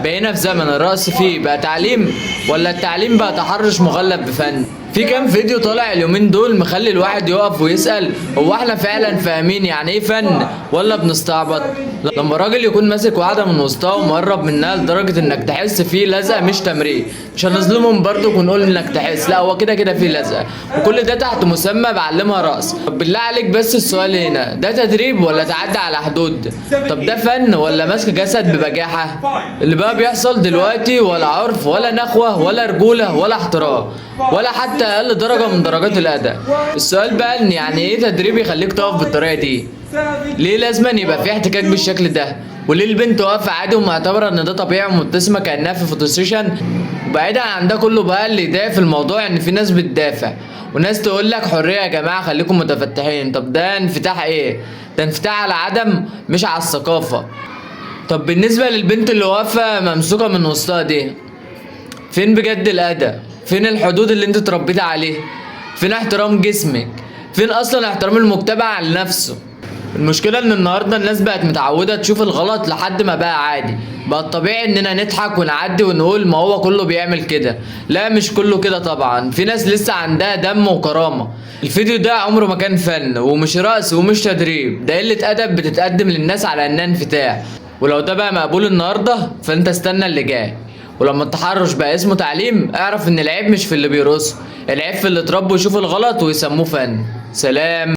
بقينا في زمن الرقص فيه بقى تعليم، ولا التعليم بقى تحرش مغلب بفن؟ في كام فيديو طالع اليومين دول مخلي الواحد يقف ويسأل هو احنا فعلا فاهمين يعني ايه فن ولا بنستعبط؟ لما راجل يكون ماسك واحدة من وسطها ومقرب منها لدرجة انك تحس فيه لزقة مش تمرين، مش هنظلمهم برضك ونقول انك تحس، لا هو كده كده فيه لزقة، وكل ده تحت مسمى بعلمها رقص. طب بالله عليك بس السؤال هنا، ده تدريب ولا تعدي على حدود؟ طب ده فن ولا ماسك جسد ببجاحة؟ اللي بقى بيحصل دلوقتي ولا عرف ولا نخوة ولا رجولة ولا احترام ولا حتى اقل درجة من درجات الاداء. السؤال بقى ان يعني ايه تدريب يخليك تقف بالطريقة دي؟ ليه لازم يبقى في احتكاك بالشكل ده؟ وليه البنت واقفة عادي ومعتبرة ان ده طبيعي ومبتسمة كأنها في فوتو سيشن؟ وبعيدا عن ده كله بقى، اللي يضايق في الموضوع ان في ناس بتدافع وناس تقول لك حرية يا جماعة خليكم متفتحين. طب ده انفتاح ايه؟ ده انفتاح على عدم مش على الثقافة. طب بالنسبة للبنت اللي واقفة ممسوكة من وسطها دي، فين بجد الأدب؟ فين الحدود اللي انت اتربيت عليها؟ فين احترام جسمك؟ فين اصلا احترام المجتمع لنفسه؟ المشكلة ان النهاردة الناس بقت متعودة تشوف الغلط لحد ما بقى عادي، بقى الطبيعي اننا نضحك ونعدي ونقول ما هو كله بيعمل كده. لا مش كله كده طبعا، في ناس لسه عندها دم وكرامة. الفيديو ده عمره ما كان فن ومش رقص ومش تدريب، ده قلة ادب بتتقدم للناس على انها انفتاح. ولو ده بقى مقبول النهاردة فانت استنى اللي جاي. ولما التحرش بقى اسمه تعليم، اعرف ان العيب مش في اللي بيرقص، العيب في اللي اتربوا يشوفوا الغلط ويسموه فن. سلام.